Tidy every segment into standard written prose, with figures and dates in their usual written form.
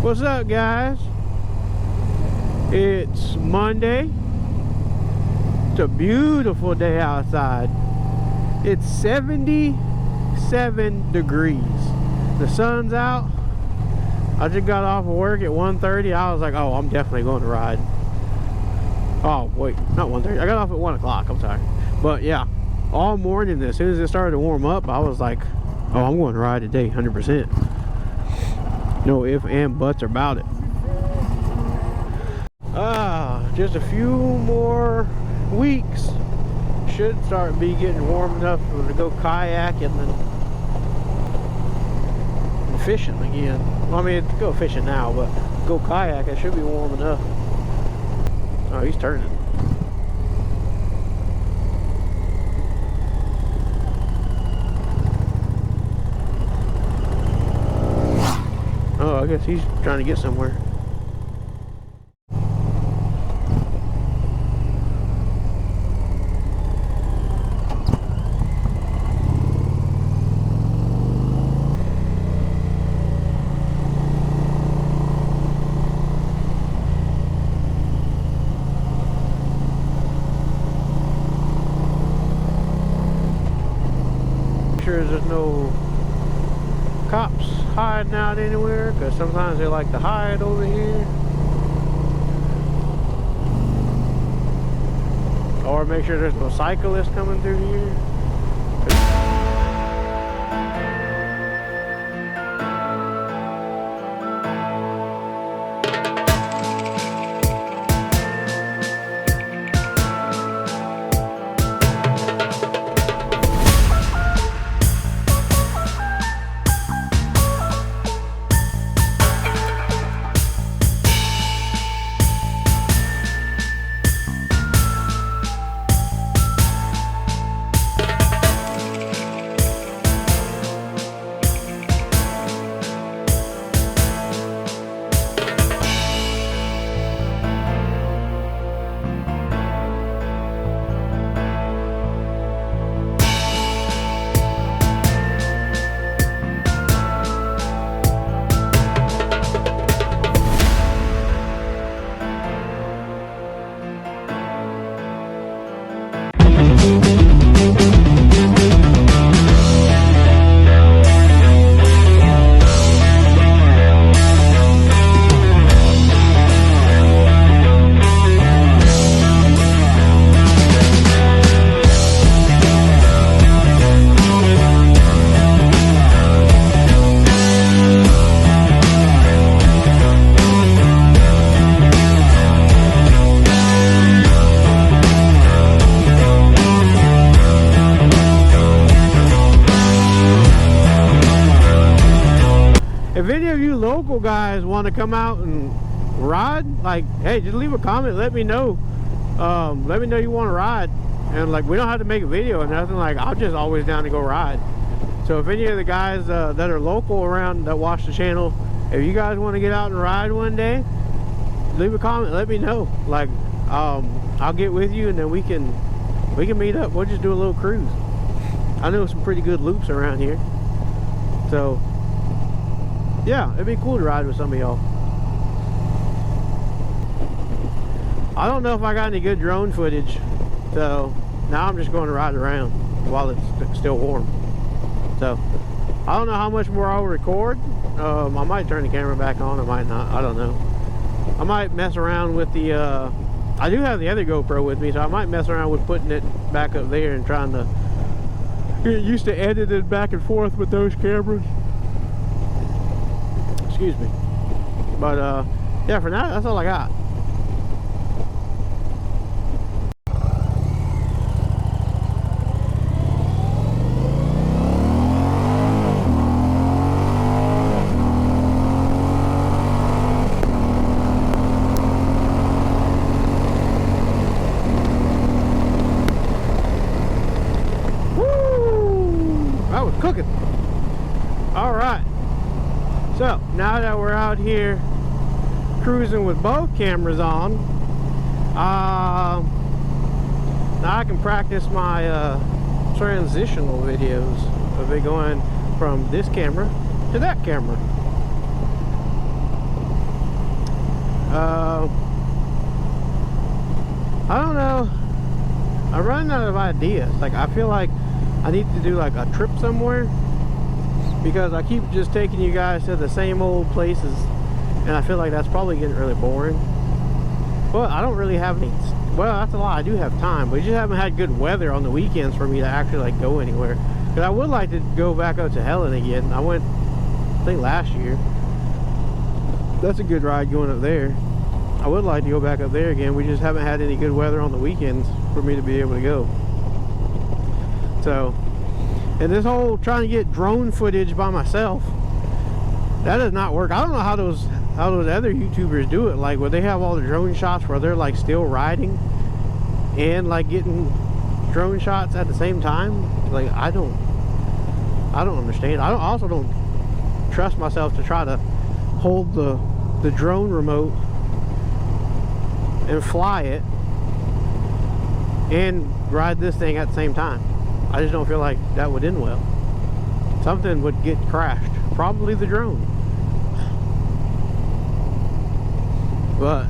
What's up, guys? It's Monday. It's a beautiful day outside. It's 77 degrees. The sun's out. I just got off of work at 1:30. I was like, oh, I'm definitely going to ride. Oh, wait, not 1:30. I got off at 1 o'clock. I'm sorry. But yeah, all morning, as soon as it started to warm up, I was like, oh, I'm going to ride today, 100%. No ifs and buts about it. Just a few more weeks. Should start be getting warm enough to go kayaking and fishing again. Well, I mean, go fishing now, but go kayak, it should be warm enough. Oh, he's turning. Oh, I guess he's trying to get somewhere. Sure there's no cops hiding out anywhere, because sometimes they like to hide over here, or make sure there's no cyclists coming through here. If any of you local guys want to come out and ride, like, hey, just leave a comment, let me know. Let me know you want to ride, and like, we don't have to make a video or nothing. Like, I'm just always down to go ride. So if any of the guys that are local around that watch the channel, if you guys want to get out and ride one day, leave a comment, let me know. Like, I'll get with you, and then we can meet up. We'll just do a little cruise. I know some pretty good loops around here, so yeah, it'd be cool to ride with some of y'all. I don't know if I got any good drone footage, so now I'm just going to ride around while it's still warm. So I don't know how much more I'll record. I might turn the camera back on, I might not, I don't know. I might mess around with the I do have the other GoPro with me, so I might mess around with putting it back up there and trying to get used to editing back and forth with those cameras. Excuse me. But yeah, for now, that's all I got. Woo! That was cooking. All right. So now that we're out here cruising with both cameras on, now I can practice my transitional videos of it going from this camera to that camera. I don't know. I'm running out of ideas. Like, I feel like I need to do like a trip somewhere, because I keep just taking you guys to the same old places, and I feel like that's probably getting really boring. But I don't really have any, well, that's a lie, I do have time, but we just haven't had good weather on the weekends for me to actually like go anywhere. Because I would like to go back up to Helen again. I went, I think last year. That's a good ride going up there. I would like to go back up there again. We just haven't had any good weather on the weekends for me to be able to go. So, and this whole trying to get drone footage by myself, that does not work. I don't know how those other YouTubers do it. Like, where they have all the drone shots where they're like still riding and like getting drone shots at the same time. Like, I don't understand. I also don't trust myself to try to hold the drone remote and fly it and ride this thing at the same time. I just don't feel like that would end well. Something would get crashed. Probably the drone. But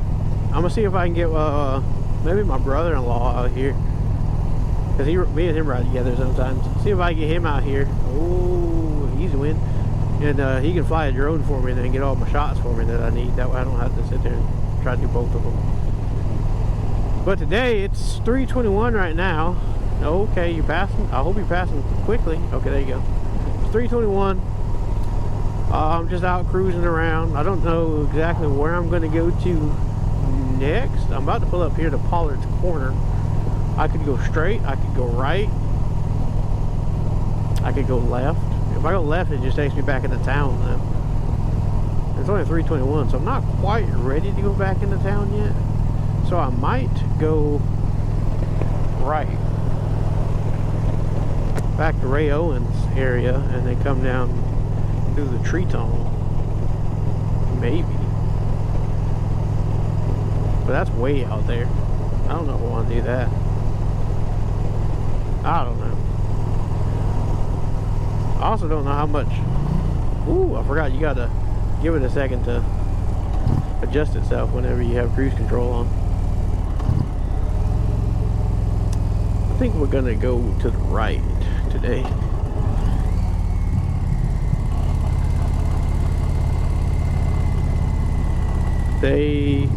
I'm gonna see if I can get maybe my brother-in-law out here, because me and him ride together sometimes. See if I can get him out here. Oh, easy win. And he can fly a drone for me and then get all my shots for me that I need. That way I don't have to sit there and try to do both of them. But today it's 3:21 right now. Okay, you're passing. I hope you're passing quickly. Okay, there you go. It's 3:21. I'm just out cruising around. I don't know exactly where I'm going to go to next. I'm about to pull up here to Pollard's Corner. I could go straight. I could go right. I could go left. If I go left, it just takes me back into town though. It's only 3:21, so I'm not quite ready to go back into town yet. So I might go right back to Ray Owens area and then come down through the tree tunnel. Maybe. But that's way out there. I don't know if I want to do that. I don't know. I also don't know how much. Ooh, I forgot you gotta give it a second to adjust itself whenever you have cruise control on. I think we're gonna go to the right today. They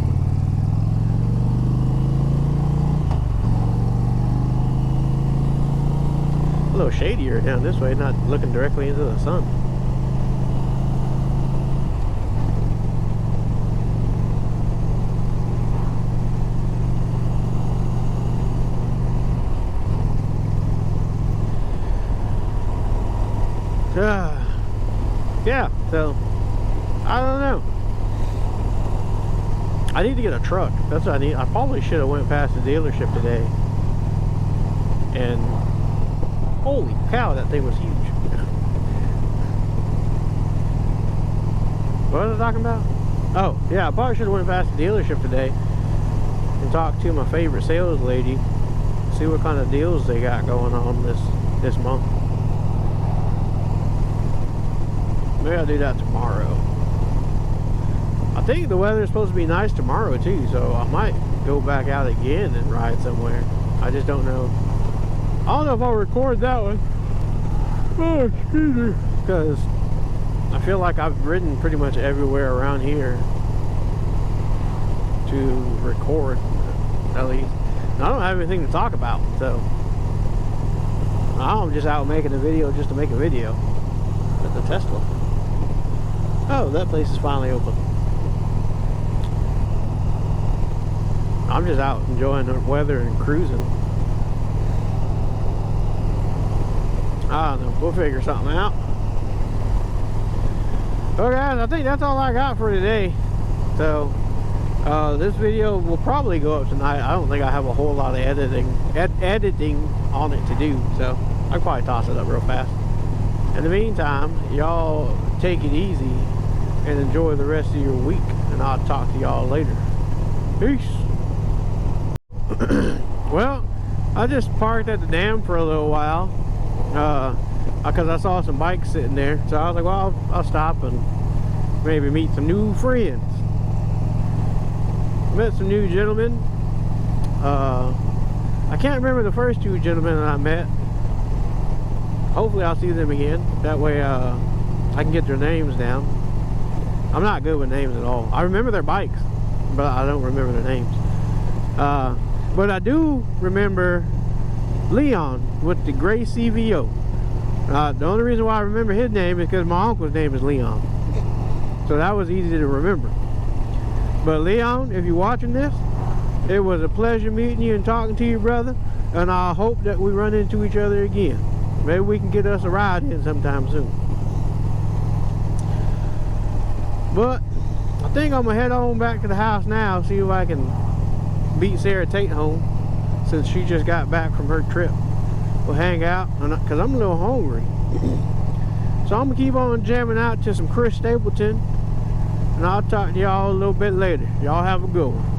a little shadier down this way, not looking directly into the sun. Yeah, so I don't know. I need to get a truck. That's what I need. I probably should have went past the dealership today. And holy cow, that thing was huge. What was I talking about? Oh, yeah, I probably should have went past the dealership today and talked to my favorite sales lady. See what kind of deals they got going on this month. Maybe I'll do that tomorrow. I think the weather's supposed to be nice tomorrow too, so I might go back out again and ride somewhere. I just don't know. I don't know if I'll record that one. Oh, excuse me. Because I feel like I've ridden pretty much everywhere around here to record, at least. And I don't have anything to talk about, so I'm just out making a video just to make a video. At the Tesla. Oh, that place is finally open. I'm just out enjoying the weather and cruising. I don't know, we'll figure something out. Okay guys, I think that's all I got for today. So this video will probably go up tonight. I don't think I have a whole lot of editing on it to do, so I'll probably toss it up real fast. In the meantime, y'all take it easy and enjoy the rest of your week, and I'll talk to y'all later. Peace. Well, I just parked at the dam for a little while because I saw some bikes sitting there, so I was like, well, I'll stop and maybe meet some new friends. met some new gentlemen. I can't remember the first two gentlemen that I met. Hopefully I'll see them again. That way I can get their names down. I'm not good with names at all. I remember their bikes, but I don't remember their names. But I do remember Leon with the gray CVO. The only reason why I remember his name is because my uncle's name is Leon. So that was easy to remember. But Leon, if you're watching this, it was a pleasure meeting you and talking to you, brother. And I hope that we run into each other again. Maybe we can get us a ride in sometime soon. But I think I'm gonna head on back to the house now, see if I can beat Sarah Tate home, since she just got back from her trip. We'll hang out, because I'm a little hungry. So I'm gonna keep on jamming out to some Chris Stapleton, and I'll talk to y'all a little bit later. Y'all have a good one.